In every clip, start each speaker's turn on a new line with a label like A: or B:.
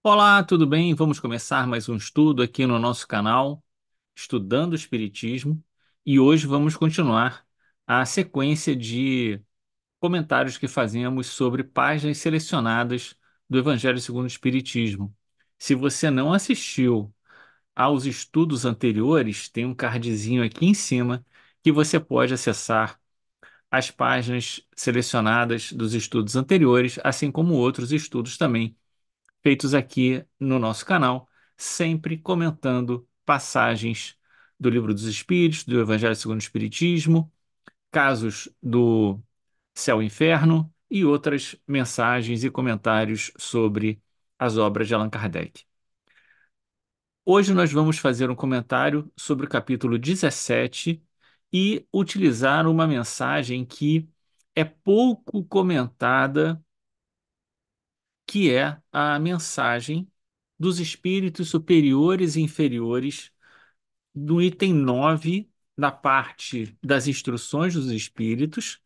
A: Olá, tudo bem? Vamos começar mais um estudo aqui no nosso canal, Estudando o Espiritismo, e hoje vamos continuar a sequência de comentários que fazemos sobre páginas selecionadas do Evangelho segundo o Espiritismo. Se você não assistiu aos estudos anteriores, tem um cardzinho aqui em cima que você pode acessar as páginas selecionadas dos estudos anteriores, assim como outros estudos também feitos aqui no nosso canal, sempre comentando passagens do Livro dos Espíritos, do Evangelho segundo o Espiritismo, casos do céu e inferno e outras mensagens e comentários sobre as obras de Allan Kardec. Hoje nós vamos fazer um comentário sobre o capítulo 17 e utilizar uma mensagem que é pouco comentada, que é a mensagem dos espíritos superiores e inferiores, do item 9 da parte das instruções dos espíritos,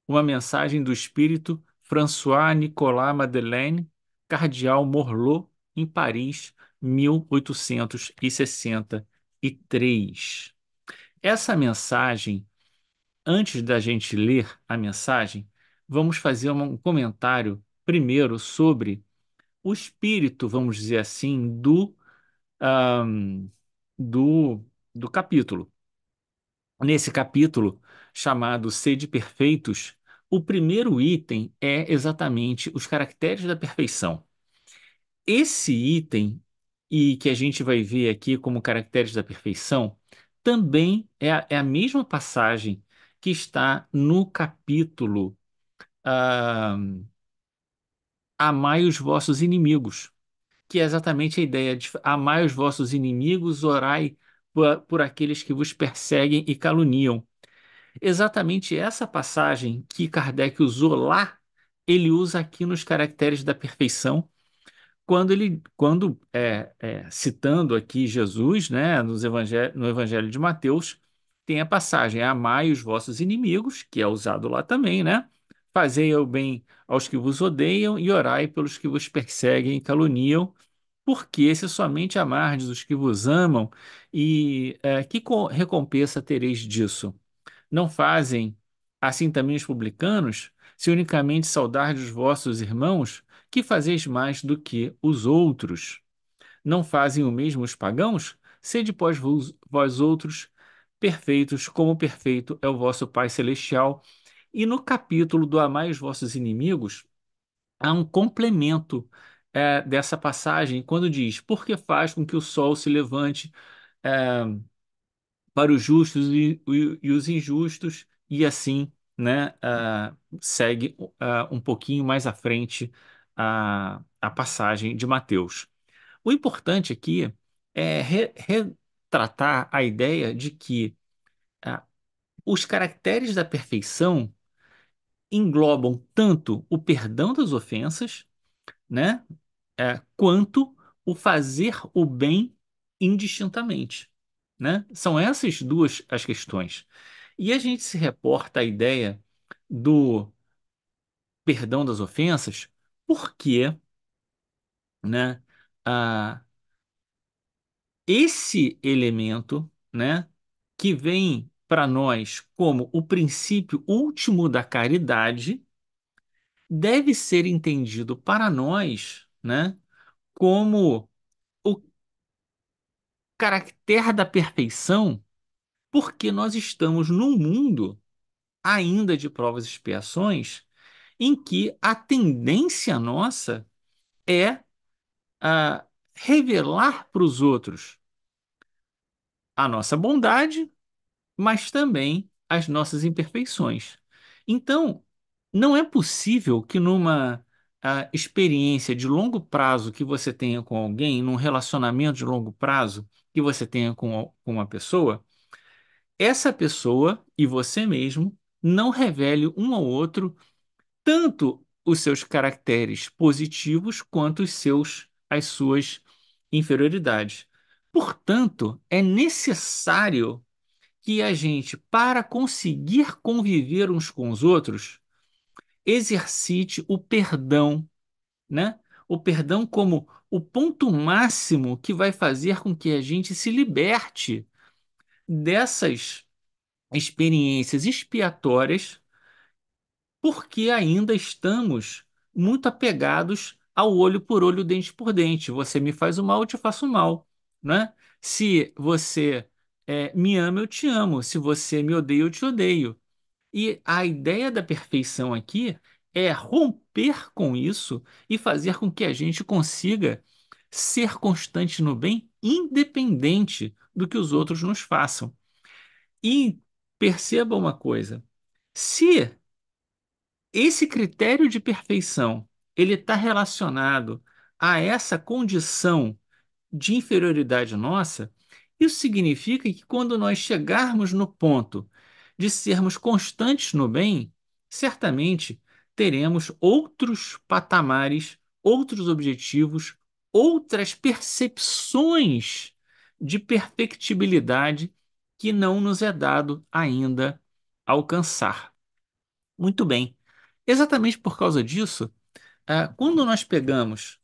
A: uma mensagem do espírito François Nicolas Madeleine, cardeal Morlot, em Paris, 1863. Essa mensagem, antes da gente ler a mensagem, vamos fazer um comentário primeiro sobre o espírito, vamos dizer assim, ahm, do, do capítulo. Nesse capítulo, chamado Sede Perfeitos, o primeiro item é exatamente os caracteres da perfeição. Esse item, e que a gente vai ver aqui como caracteres da perfeição, também é a mesma passagem que está no capítulo Amai os vossos inimigos, que é exatamente a ideia de amai os vossos inimigos, orai por aqueles que vos perseguem e caluniam. Exatamente essa passagem que Kardec usou lá, ele usa aqui nos caracteres da perfeição, citando aqui Jesus, né, no Evangelho de Mateus, tem a passagem amai os vossos inimigos, que é usado lá também, né? Fazei o bem aos que vos odeiam e orai pelos que vos perseguem e caluniam, porque se somente amardes os que vos amam, recompensa tereis disso? Não fazem assim também os publicanos? Se unicamente saudardes os vossos irmãos, que fazeis mais do que os outros? Não fazem o mesmo os pagãos? Sede, pois, vós outros perfeitos, como perfeito é o vosso Pai Celestial. E no capítulo do Amai os vossos inimigos, há um complemento dessa passagem, quando diz: Porque faz com que o sol se levante é, para os justos e os injustos, e assim, né, segue um pouquinho mais à frente a passagem de Mateus. O importante aqui é retratar a ideia de que ah, os caracteres da perfeição englobam tanto o perdão das ofensas, né, quanto o fazer o bem indistintamente, né? São essas duas as questões. E a gente se reporta à ideia do perdão das ofensas porque, né, ah, esse elemento, né, que vem para nós como o princípio último da caridade, deve ser entendido para nós, né, como o caractere da perfeição, porque nós estamos num mundo ainda de provas e expiações em que a tendência nossa é revelar para os outros a nossa bondade, mas também as nossas imperfeições. Então, não é possível que numa experiência de longo prazo que você tenha com alguém, num relacionamento de longo prazo que você tenha com uma pessoa, essa pessoa e você mesmo não revele um ao outro tanto os seus caracteres positivos quanto as suas inferioridades. Portanto, é necessário que a gente, para conseguir conviver uns com os outros, exercite o perdão, né? O perdão como o ponto máximo que vai fazer com que a gente se liberte dessas experiências expiatórias, porque ainda estamos muito apegados ao olho por olho, dente por dente. Você me faz o mal, eu te faço o mal, né? Se você me ama, eu te amo. Se você me odeia, eu te odeio. E a ideia da perfeição aqui é romper com isso e fazer com que a gente consiga ser constante no bem, independente do que os outros nos façam. E perceba uma coisa: se esse critério de perfeição ele está relacionado a essa condição de inferioridade nossa, isso significa que quando nós chegarmos no ponto de sermos constantes no bem, certamente teremos outros patamares, outros objetivos, outras percepções de perfectibilidade que não nos é dado ainda alcançar. Muito bem. Exatamente por causa disso, quando nós pegamos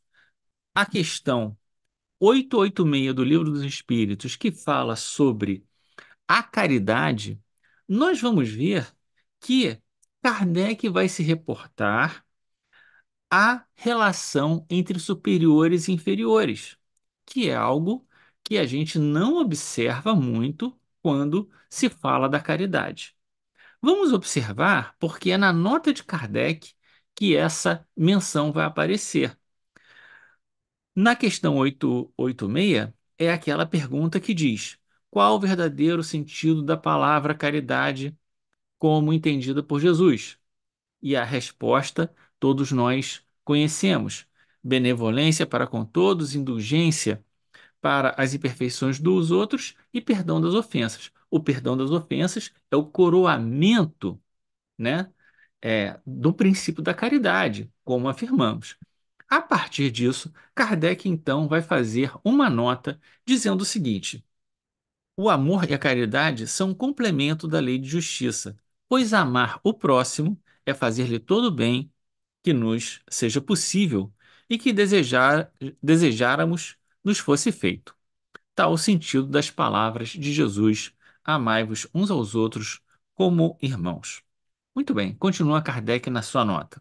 A: a questão 886 do Livro dos Espíritos, que fala sobre a caridade, nós vamos ver que Kardec vai se reportar à relação entre superiores e inferiores, que é algo que a gente não observa muito quando se fala da caridade. Vamos observar porque é na nota de Kardec que essa menção vai aparecer. Na questão 886, é aquela pergunta que diz: qual o verdadeiro sentido da palavra caridade como entendida por Jesus? E a resposta todos nós conhecemos: benevolência para com todos, indulgência para as imperfeições dos outros e perdão das ofensas. O perdão das ofensas é o coroamento, né, do princípio da caridade, como afirmamos. A partir disso, Kardec então vai fazer uma nota dizendo o seguinte: o amor e a caridade são um complemento da lei de justiça, pois amar o próximo é fazer-lhe todo o bem que nos seja possível e que desejáramos nos fosse feito. Tal o sentido das palavras de Jesus: amai-vos uns aos outros como irmãos. Muito bem, continua Kardec na sua nota.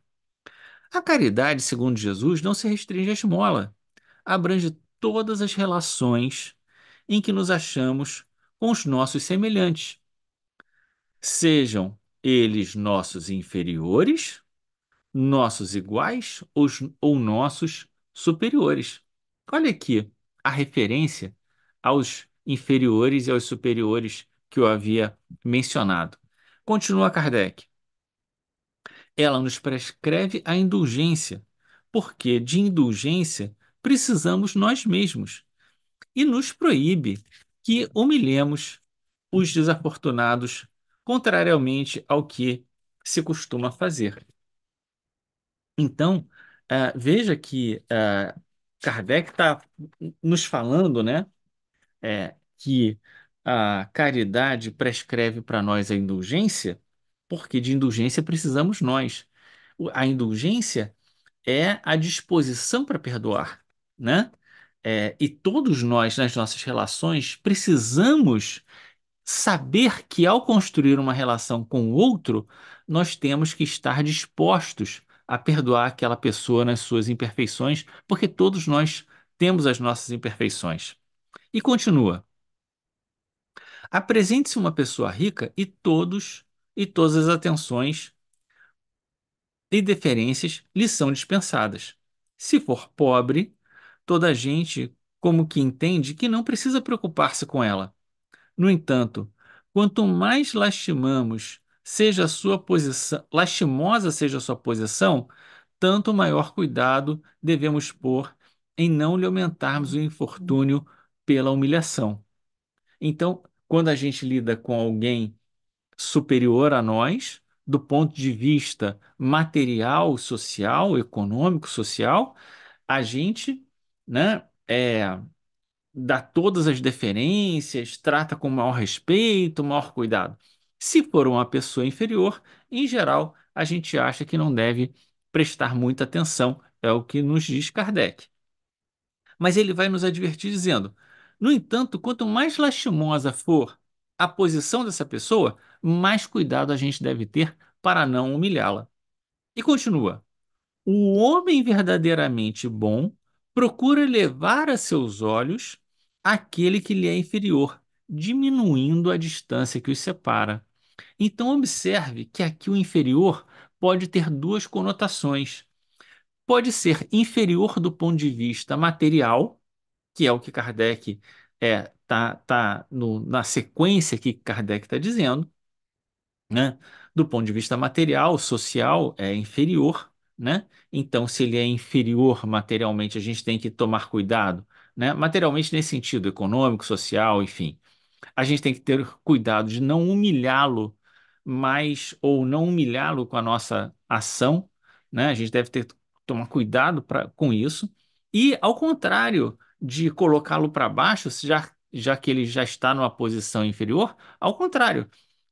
A: A caridade, segundo Jesus, não se restringe à esmola, abrange todas as relações em que nos achamos com os nossos semelhantes, sejam eles nossos inferiores, nossos iguais ou nossos superiores. Olha aqui a referência aos inferiores e aos superiores que eu havia mencionado. Continua Kardec. Ela nos prescreve a indulgência, porque de indulgência precisamos nós mesmos, e nos proíbe que humilhemos os desafortunados, contrariamente ao que se costuma fazer. Então, veja que Kardec está nos falando, né, que a caridade prescreve para nós a indulgência, porque de indulgência precisamos nós. A indulgência é a disposição para perdoar, né? E todos nós, nas nossas relações, precisamos saber que ao construir uma relação com o outro, nós temos que estar dispostos a perdoar aquela pessoa nas suas imperfeições, porque todos nós temos as nossas imperfeições. E continua: apresente-se uma pessoa rica e todas as atenções e deferências lhe são dispensadas. Se for pobre, toda a gente como que entende que não precisa preocupar-se com ela. No entanto, quanto mais lastimamos seja a sua posição, lastimosa seja a sua posição, tanto maior cuidado devemos pôr em não lhe aumentarmos o infortúnio pela humilhação. Então, quando a gente lida com alguém superior a nós, do ponto de vista material, social, econômico, social, a gente, né, dá todas as deferências, trata com maior respeito, maior cuidado. Se for uma pessoa inferior, em geral, a gente acha que não deve prestar muita atenção, é o que nos diz Kardec. Mas ele vai nos advertir dizendo: no entanto, quanto mais lastimosa for a posição dessa pessoa, mais cuidado a gente deve ter para não humilhá-la. E continua: o homem verdadeiramente bom procura elevar a seus olhos aquele que lhe é inferior, diminuindo a distância que os separa. Então, observe que aqui o inferior pode ter duas conotações. Pode ser inferior do ponto de vista material, que é o que Kardec na sequência que Kardec está dizendo, né? Do ponto de vista material, social, é inferior, né? Então, se ele é inferior materialmente, a gente tem que tomar cuidado, né? Materialmente nesse sentido, econômico, social, enfim. A gente tem que ter cuidado de não humilhá-lo mais ou não humilhá-lo com a nossa ação, né? A gente deve tomar cuidado com isso. E, ao contrário de colocá-lo para baixo, já que ele já está numa posição inferior, ao contrário,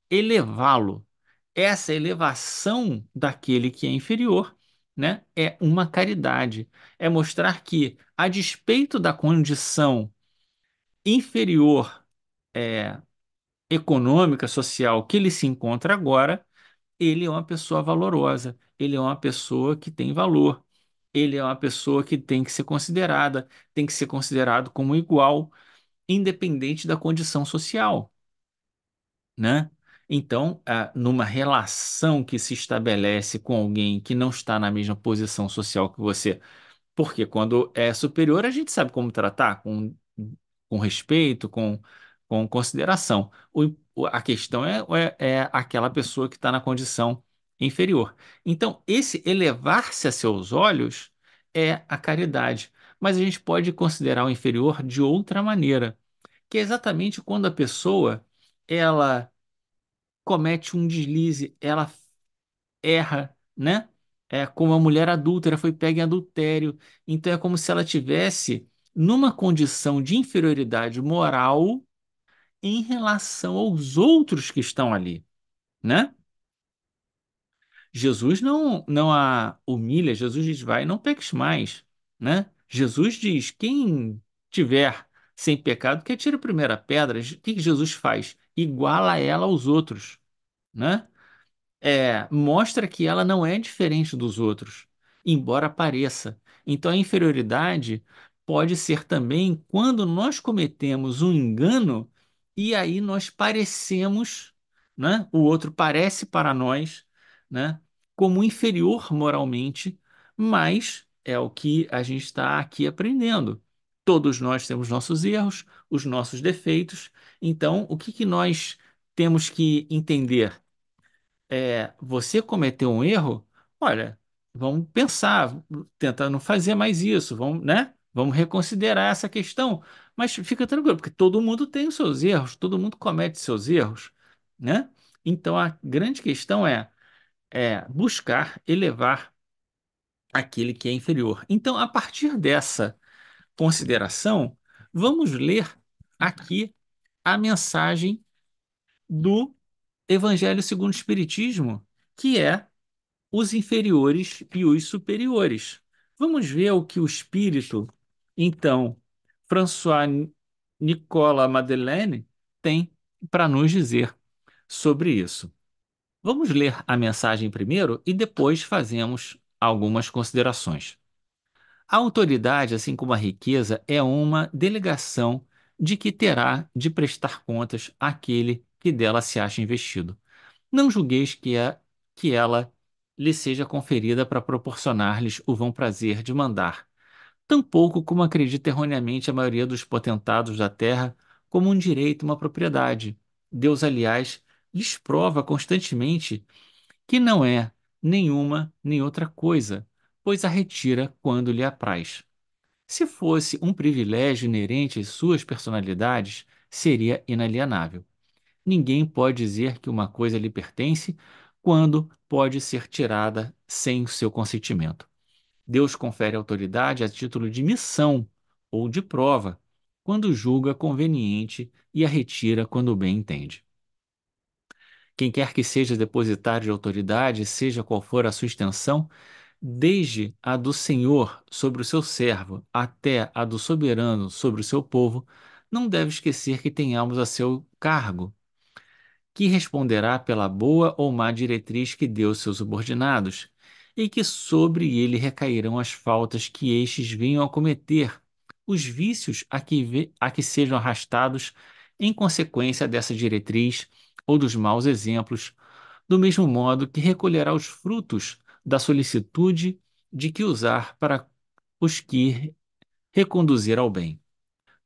A: elevá-lo. Essa elevação daquele que é inferior, né, é uma caridade. É mostrar que, a despeito da condição inferior, é, econômica, social que ele se encontra agora, ele é uma pessoa valorosa, ele é uma pessoa que tem valor, ele é uma pessoa que tem que ser considerada, tem que ser considerado como igual, independente da condição social, né? Então, numa relação que se estabelece com alguém que não está na mesma posição social que você, porque quando é superior, a gente sabe como tratar, com respeito, com consideração. A questão é aquela pessoa que está na condição inferior. Então, esse elevar-se a seus olhos é a caridade. Mas a gente pode considerar o inferior de outra maneira, que é exatamente quando a pessoa ela comete um deslize, ela erra, né? É como a mulher adúltera foi pega em adultério. Então é como se ela tivesse numa condição de inferioridade moral em relação aos outros que estão ali, né? Jesus não a humilha, Jesus diz: vai, não peques mais, né? Jesus diz: quem tiver sem pecado, que atire a primeira pedra. O que que Jesus faz? Iguala ela aos outros, né? Mostra que ela não é diferente dos outros, embora pareça. Então, a inferioridade pode ser também quando nós cometemos um engano e aí nós parecemos, né? O outro parece para nós, né? Como inferior moralmente, mas é o que a gente está aqui aprendendo. Todos nós temos nossos erros, os nossos defeitos. Então, o que que nós temos que entender? Você cometeu um erro, olha, vamos pensar, tentar não fazer mais isso, vamos, né? Vamos reconsiderar essa questão. Mas fica tranquilo, porque todo mundo tem os seus erros, todo mundo comete seus erros, né? Então a grande questão é buscar elevar aquele que é inferior. Então, a partir dessa consideração, vamos ler aqui a mensagem do Evangelho segundo o Espiritismo, que é os inferiores e os superiores. Vamos ver o que o espírito, então, François Nicolas Madeleine, tem para nos dizer sobre isso. Vamos ler a mensagem primeiro e depois fazemos algumas considerações. A autoridade, assim como a riqueza, é uma delegação de que terá de prestar contas àquele que dela se acha investido. Não julgueis que ela lhe seja conferida para proporcionar-lhes o vão prazer de mandar, tampouco como acredita erroneamente a maioria dos potentados da terra como um direito, uma propriedade. Deus, aliás, lhes prova constantemente que não é nenhuma nem outra coisa, pois a retira quando lhe apraz. Se fosse um privilégio inerente às suas personalidades, seria inalienável. Ninguém pode dizer que uma coisa lhe pertence quando pode ser tirada sem o seu consentimento. Deus confere autoridade a título de missão ou de prova, quando julga conveniente e a retira quando bem entende. Quem quer que seja depositário de autoridade, seja qual for a sua extensão, desde a do Senhor sobre o seu servo até a do soberano sobre o seu povo, não deve esquecer que tenhamos a seu cargo, que responderá pela boa ou má diretriz que deu aos seus subordinados, e que sobre ele recairão as faltas que estes venham a cometer, os vícios a que sejam arrastados em consequência dessa diretriz ou dos maus exemplos, do mesmo modo que recolherá os frutos da solicitude de que usar para os que reconduzir ao bem.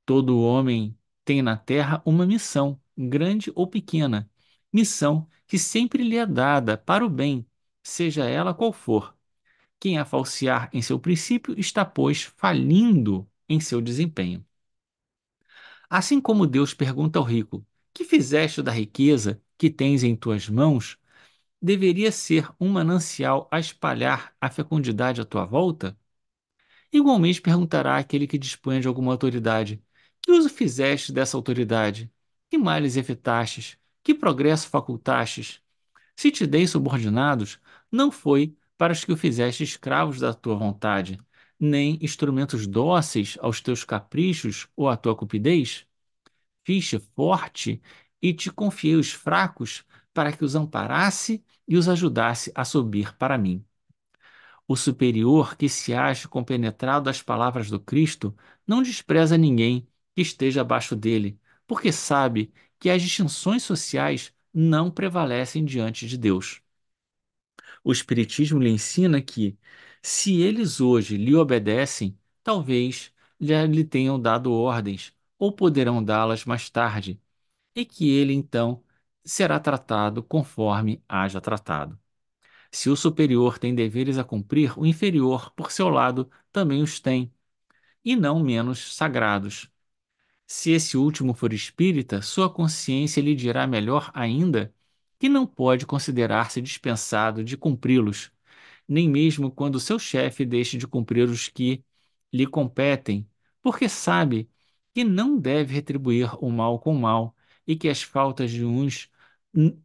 A: Todo homem tem na terra uma missão, grande ou pequena, missão que sempre lhe é dada para o bem, seja ela qual for. Quem a falsear em seu princípio está, pois, falindo em seu desempenho. Assim como Deus pergunta ao rico: Que fizeste da riqueza que tens em tuas mãos? Deveria ser um manancial a espalhar a fecundidade à tua volta? Igualmente perguntará àquele que dispõe de alguma autoridade: Que uso fizeste dessa autoridade? Que males efetastes? Que progresso facultastes? Se te dei subordinados, não foi para os que o fizeste escravos da tua vontade, nem instrumentos dóceis aos teus caprichos ou à tua cupidez? Fiz-te forte e te confiei os fracos para que os amparasse e os ajudasse a subir para mim. O superior que se acha compenetrado das palavras do Cristo não despreza ninguém que esteja abaixo dele, porque sabe que as distinções sociais não prevalecem diante de Deus. O Espiritismo lhe ensina que, se eles hoje lhe obedecem, talvez já lhe tenham dado ordens, ou poderão dá-las mais tarde, e que ele então será tratado conforme haja tratado. Se o superior tem deveres a cumprir, o inferior, por seu lado, também os tem, e não menos sagrados. Se esse último for espírita, sua consciência lhe dirá melhor ainda que não pode considerar-se dispensado de cumpri-los, nem mesmo quando seu chefe deixe de cumprir os que lhe competem, porque sabe que não deve retribuir o mal com o mal e que as faltas de uns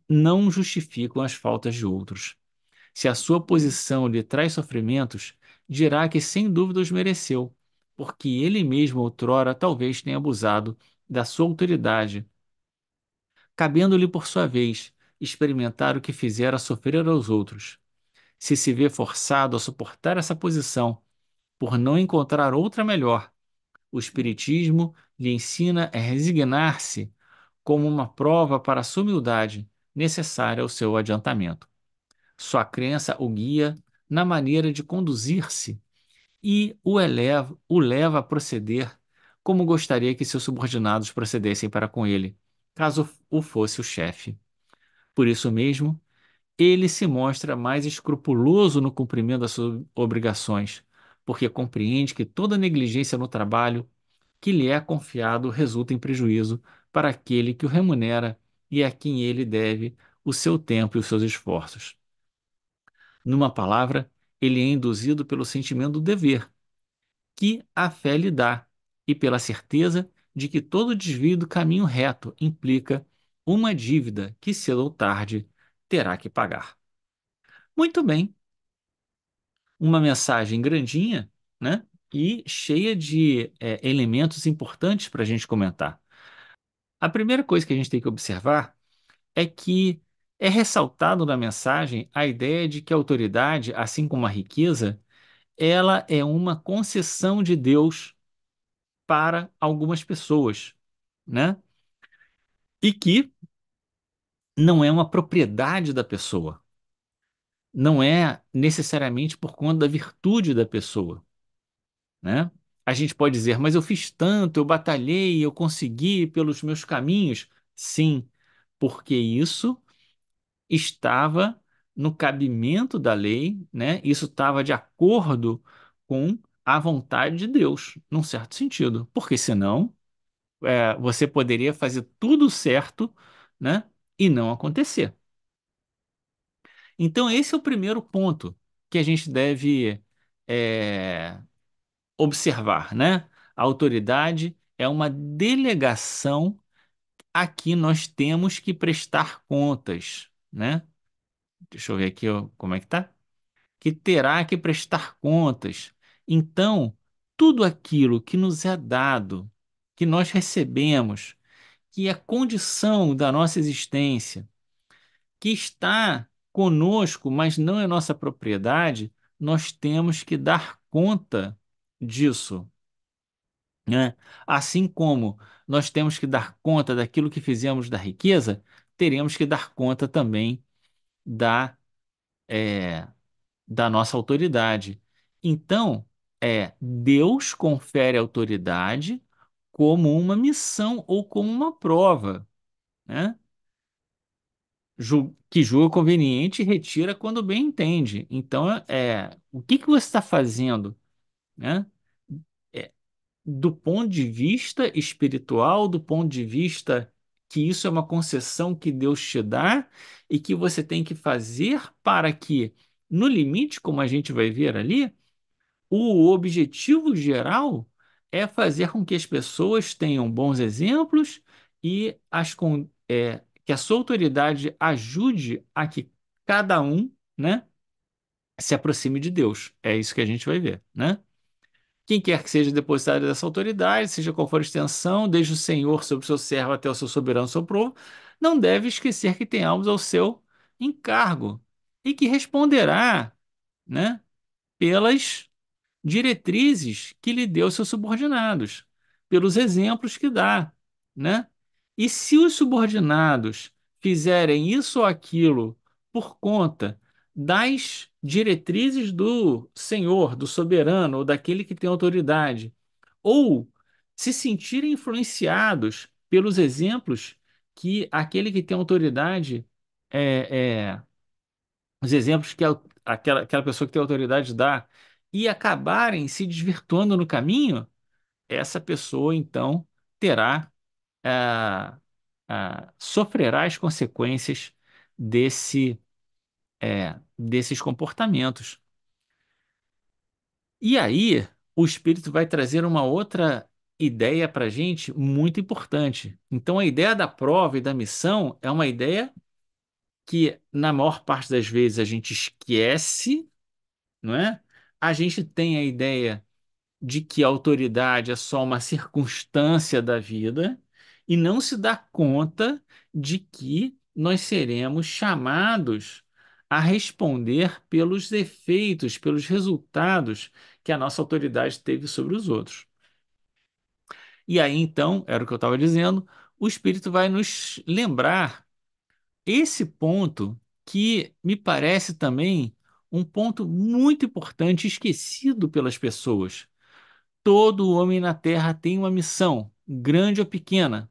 A: não justificam as faltas de outros. Se a sua posição lhe traz sofrimentos, dirá que sem dúvida os mereceu, porque ele mesmo outrora talvez tenha abusado da sua autoridade, cabendo-lhe por sua vez experimentar o que fizera sofrer aos outros. Se se vê forçado a suportar essa posição por não encontrar outra melhor, o Espiritismo lhe ensina a resignar-se como uma prova para a sua humildade necessária ao seu adiantamento. Sua crença o guia na maneira de conduzir-se e o leva a proceder como gostaria que seus subordinados procedessem para com ele, caso o fosse o chefe. Por isso mesmo, ele se mostra mais escrupuloso no cumprimento das suas obrigações, porque compreende que toda negligência no trabalho que lhe é confiado resulta em prejuízo para aquele que o remunera e a quem ele deve o seu tempo e os seus esforços. Numa palavra, ele é induzido pelo sentimento do dever, que a fé lhe dá, e pela certeza de que todo desvio do caminho reto implica uma dívida que cedo ou tarde terá que pagar. Muito bem, uma mensagem grandinha, né? E cheia de elementos importantes para a gente comentar. A primeira coisa que a gente tem que observar é que é ressaltado na mensagem a ideia de que a autoridade, assim como a riqueza, ela é uma concessão de Deus para algumas pessoas, né? E que não é uma propriedade da pessoa, não é necessariamente por conta da virtude da pessoa, né? A gente pode dizer, mas eu fiz tanto, eu batalhei, eu consegui pelos meus caminhos. Sim, porque isso estava no cabimento da lei, né? Isso estava de acordo com a vontade de Deus, num certo sentido. Porque senão, você poderia fazer tudo certo, né? E não acontecer. Então, esse é o primeiro ponto que a gente deve é, observar, né? A autoridade é uma delegação a que nós temos que prestar contas, né? Deixa eu ver aqui ó, como é que tá. que terá que prestar contas. Então, tudo aquilo que nos é dado, que nós recebemos, que é condição da nossa existência, que está conosco, mas não é nossa propriedade, nós temos que dar conta disso, né? Assim como nós temos que dar conta daquilo que fizemos da riqueza, teremos que dar conta também da, é, da nossa autoridade. Então, Deus confere autoridade como uma missão ou como uma prova, né? Que julga conveniente e retira quando bem entende. Então, o que que você está fazendo, né? É, do ponto de vista espiritual, do ponto de vista que isso é uma concessão que Deus te dá e que você tem que fazer para que, no limite, como a gente vai ver ali, o objetivo geral é fazer com que as pessoas tenham bons exemplos e que a sua autoridade ajude a que cada um, né, se aproxime de Deus. É isso que a gente vai ver, né? Quem quer que seja depositário dessa autoridade, seja qual for a extensão, desde o Senhor sobre o seu servo até o seu soberano soprou, não deve esquecer que tem almas ao seu encargo e que responderá, né, pelas diretrizes que lhe deu seus subordinados, pelos exemplos que dá, né? E se os subordinados fizerem isso ou aquilo por conta das diretrizes do Senhor, do soberano ou daquele que tem autoridade, ou se sentirem influenciados pelos exemplos que aquele que tem autoridade é, é, os exemplos que aquela pessoa que tem autoridade dá e acabarem se desvirtuando no caminho, essa pessoa então terá, sofrerá as consequências desses comportamentos. E aí, o Espírito vai trazer uma outra ideia para a gente muito importante. Então, a ideia da prova e da missão é uma ideia que, na maior parte das vezes, a gente esquece, não é? A gente tem a ideia de que a autoridade é só uma circunstância da vida e não se dá conta de que nós seremos chamados a responder pelos efeitos, pelos resultados que a nossa autoridade teve sobre os outros. E aí, então, era o que eu estava dizendo, o Espírito vai nos lembrar esse ponto que me parece também um ponto muito importante, esquecido pelas pessoas. Todo homem na Terra tem uma missão, grande ou pequena.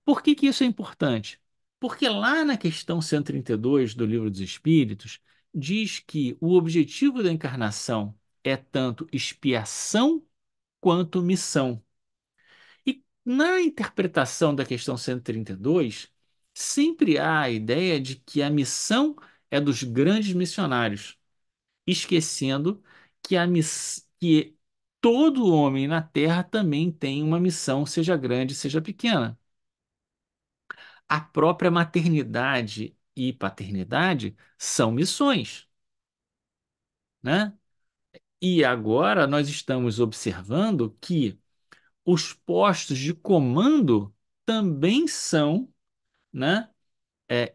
A: Por que que isso é importante? Porque lá na questão 132 do Livro dos Espíritos, diz que o objetivo da encarnação é tanto expiação quanto missão. E na interpretação da questão 132, sempre há a ideia de que a missão é dos grandes missionários, esquecendo que todo homem na Terra também tem uma missão, seja grande, seja pequena. A própria maternidade e paternidade são missões, né? E agora nós estamos observando que os postos de comando também são, né,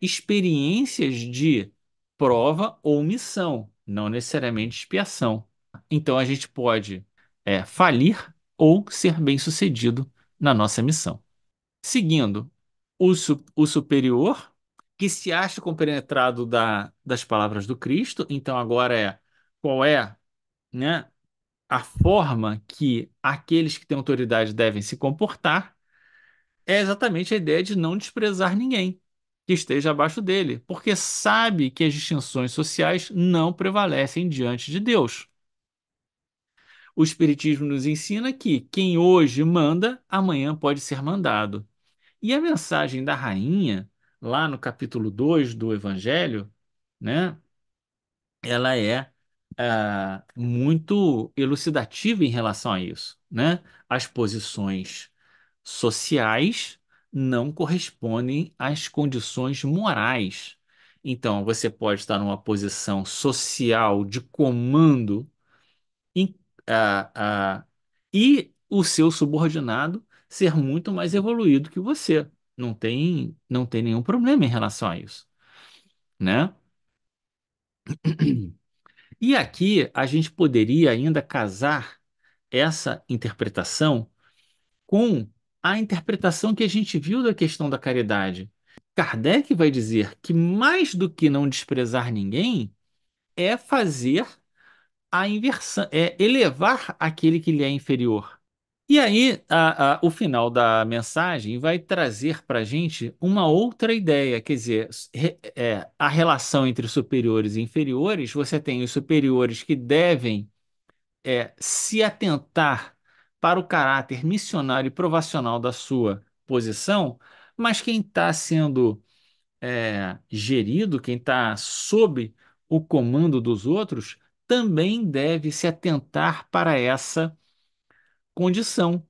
A: experiências de prova ou missão, não necessariamente expiação. Então a gente pode falir ou ser bem-sucedido na nossa missão. Seguindo, o superior, que se acha compenetrado das palavras do Cristo, então agora qual é, né, a forma que aqueles que têm autoridade devem se comportar, é exatamente a ideia de não desprezar ninguém que esteja abaixo dele, porque sabe que as distinções sociais não prevalecem diante de Deus. O Espiritismo nos ensina que quem hoje manda, amanhã pode ser mandado. E a mensagem da rainha, lá no capítulo 2 do Evangelho, né, ela é muito elucidativa em relação a isso, né? As posições sociais não correspondem às condições morais. Então, você pode estar numa posição social de comando em- a- a- e o seu subordinado ser muito mais evoluído que você. Não tem nenhum problema em relação a isso, né? E aqui a gente poderia ainda casar essa interpretação com a interpretação que a gente viu da questão da caridade. Kardec vai dizer que mais do que não desprezar ninguém é fazer a inversão, é elevar aquele que lhe é inferior. E aí, o final da mensagem vai trazer para a gente uma outra ideia, quer dizer, a relação entre superiores e inferiores, você tem os superiores que devem se atentar para o caráter missionário e provacional da sua posição, mas quem está sendo gerido, quem está sob o comando dos outros, também deve se atentar para essa condição.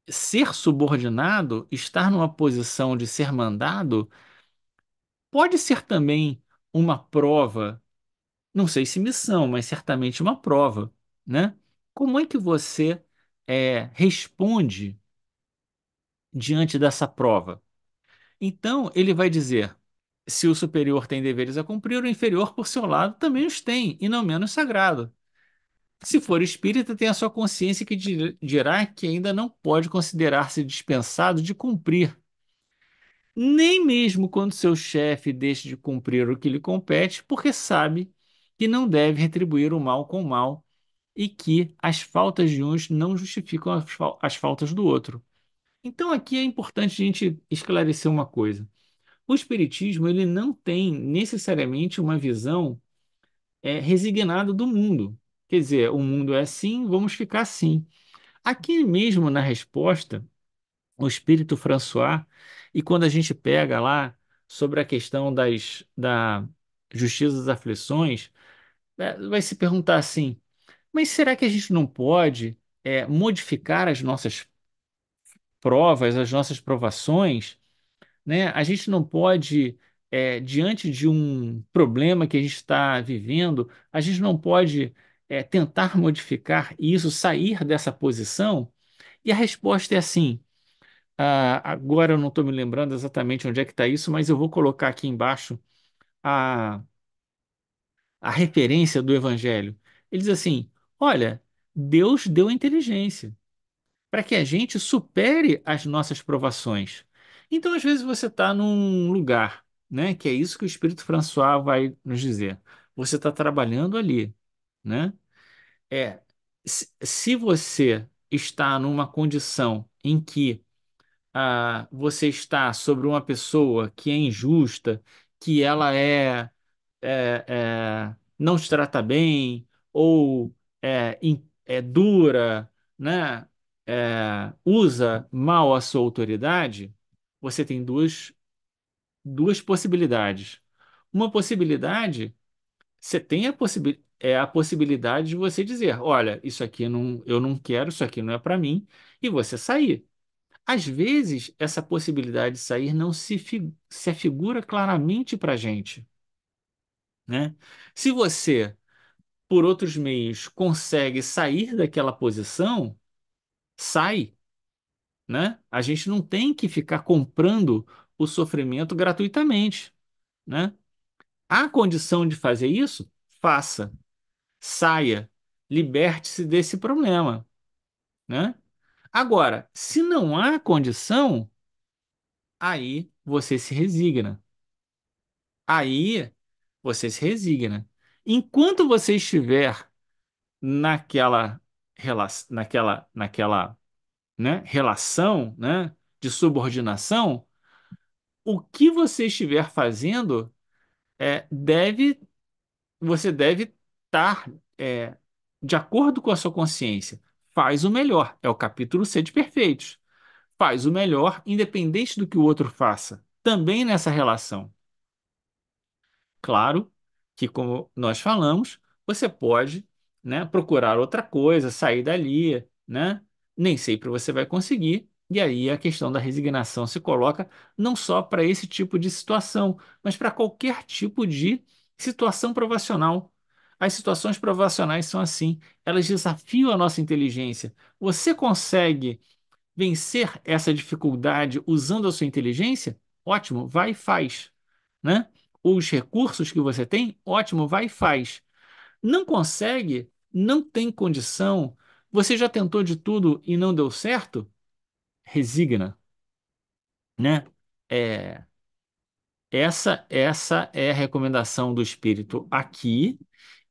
A: Ser subordinado, estar numa posição de ser mandado, pode ser também uma prova, não sei se missão, mas certamente uma prova, né? Como é que você responde diante dessa prova? Então, ele vai dizer: se o superior tem deveres a cumprir, o inferior, por seu lado, também os tem, e não menos sagrado. Se for espírita, tem a sua consciência que dirá que ainda não pode considerar-se dispensado de cumprir, nem mesmo quando seu chefe deixe de cumprir o que lhe compete, porque sabe que não deve retribuir o mal com o mal e que as faltas de uns não justificam as faltas do outro. Então aqui é importante a gente esclarecer uma coisa. O espiritismo ele não tem necessariamente uma visão resignada do mundo. Quer dizer, o mundo é assim, vamos ficar assim. Aqui mesmo na resposta, o Espírito François, e quando a gente pega lá sobre a questão da justiça das aflições, vai se perguntar assim: mas será que a gente não pode modificar as nossas provas, as nossas provações, né? A gente não pode, diante de um problema que a gente está vivendo, a gente não pode tentar modificar isso, sair dessa posição? E a resposta é assim. Agora eu não estou me lembrando exatamente onde é que está isso, mas eu vou colocar aqui embaixo a, a referência do Evangelho. Ele diz assim: olha, Deus deu a inteligência para que a gente supere as nossas provações. Então, às vezes, você está num lugar, né, que é isso que o Espírito François vai nos dizer. Você está trabalhando ali, né? É, se você está numa condição em que você está sobre uma pessoa que é injusta, que ela não te trata bem, ou é dura, né? Usa mal a sua autoridade, você tem duas possibilidades. Uma possibilidade, você tem a possibilidade de você dizer: olha, isso aqui eu não quero, isso aqui não é para mim, e você sair. Às vezes, essa possibilidade de sair não se afigura claramente para a gente, né? Se você, por outros meios, consegue sair daquela posição, sai, né? A gente não tem que ficar comprando o sofrimento gratuitamente, né? Há condição de fazer isso? Faça, saia, liberte-se desse problema, né? Agora, se não há condição, aí você se resigna. Aí você se resigna. Enquanto você estiver naquela, né, relação, né, de subordinação, o que você estiver fazendo você deve estar de acordo com a sua consciência. Faz o melhor. É o capítulo C de Perfeitos. Faz o melhor, independente do que o outro faça. Também nessa relação. Claro que, como nós falamos, você pode, né, procurar outra coisa, sair dali, né? Nem sempre você vai conseguir, E aí a questão da resignação se coloca não só para esse tipo de situação, mas para qualquer tipo de situação provacional. As situações provacionais são assim, elas desafiam a nossa inteligência. Você consegue vencer essa dificuldade usando a sua inteligência? Ótimo, vai e faz, né? Os recursos que você tem, ótimo, vai e faz. Não consegue, não tem condição, você já tentou de tudo e não deu certo? Resigna, né? É, essa é a recomendação do Espírito aqui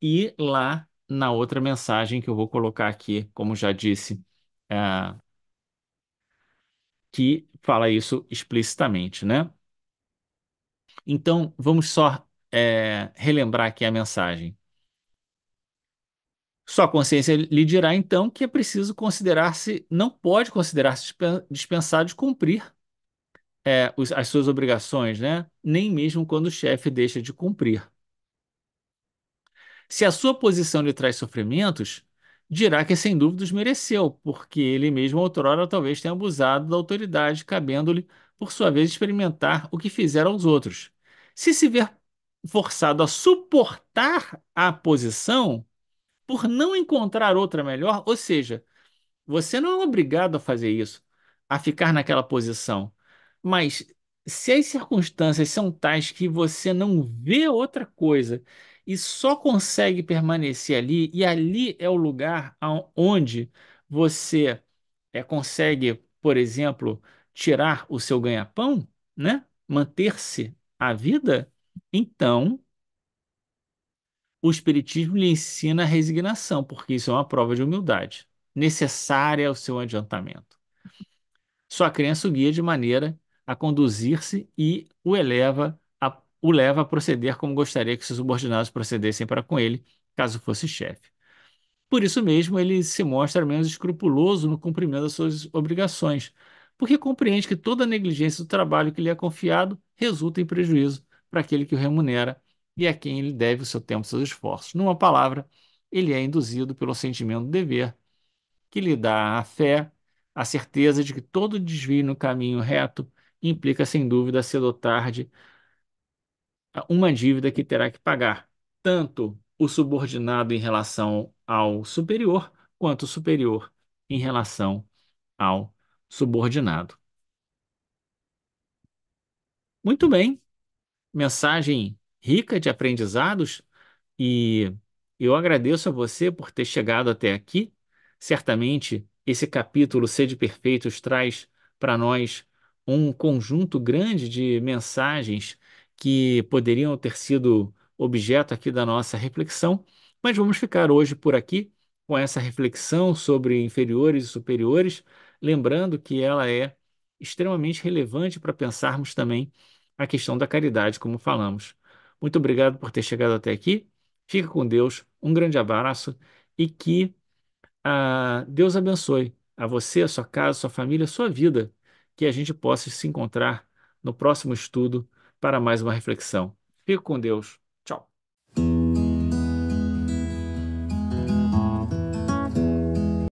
A: e lá na outra mensagem que eu vou colocar aqui, como já disse, é, que fala isso explicitamente, né? Então, vamos só relembrar aqui a mensagem. Sua consciência lhe dirá então que é preciso considerar-se, não pode considerar-se dispensado de cumprir as suas obrigações, né? Nem mesmo quando o chefe deixa de cumprir. Se a sua posição lhe traz sofrimentos, dirá que sem dúvida os mereceu, porque ele mesmo outrora talvez tenha abusado da autoridade, cabendo-lhe, por sua vez, experimentar o que fizeram aos outros. Se se ver forçado a suportar a posição, por não encontrar outra melhor, ou seja, você não é obrigado a fazer isso, a ficar naquela posição. Mas se as circunstâncias são tais que você não vê outra coisa e só consegue permanecer ali, e ali é o lugar onde você consegue, por exemplo, tirar o seu ganha-pão, né? Manter-se à vida, então o Espiritismo lhe ensina a resignação, porque isso é uma prova de humildade, necessária ao seu adiantamento. Sua crença o guia de maneira a conduzir-se e o leva a proceder como gostaria que seus subordinados procedessem para com ele, caso fosse chefe. Por isso mesmo, ele se mostra menos escrupuloso no cumprimento das suas obrigações, porque compreende que toda negligência do trabalho que lhe é confiado resulta em prejuízo para aquele que o remunera e a quem ele deve o seu tempo e seus esforços. Numa palavra, ele é induzido pelo sentimento do dever, que lhe dá a fé, a certeza de que todo desvio no caminho reto implica, sem dúvida, cedo ou tarde, uma dívida que terá que pagar, tanto o subordinado em relação ao superior, quanto o superior em relação ao subordinado. Muito bem, mensagem rica de aprendizados. E eu agradeço a você por ter chegado até aqui. Certamente, esse capítulo Sede Perfeitos traz para nós um conjunto grande de mensagens que poderiam ter sido objeto aqui da nossa reflexão, mas vamos ficar hoje por aqui com essa reflexão sobre inferiores e superiores, lembrando que ela é extremamente relevante para pensarmos também a questão da caridade, como falamos. Muito obrigado por ter chegado até aqui. Fica com Deus, um grande abraço e que Deus abençoe a você, a sua casa, a sua família, a sua vida. Que a gente possa se encontrar no próximo estudo para mais uma reflexão. Fica com Deus.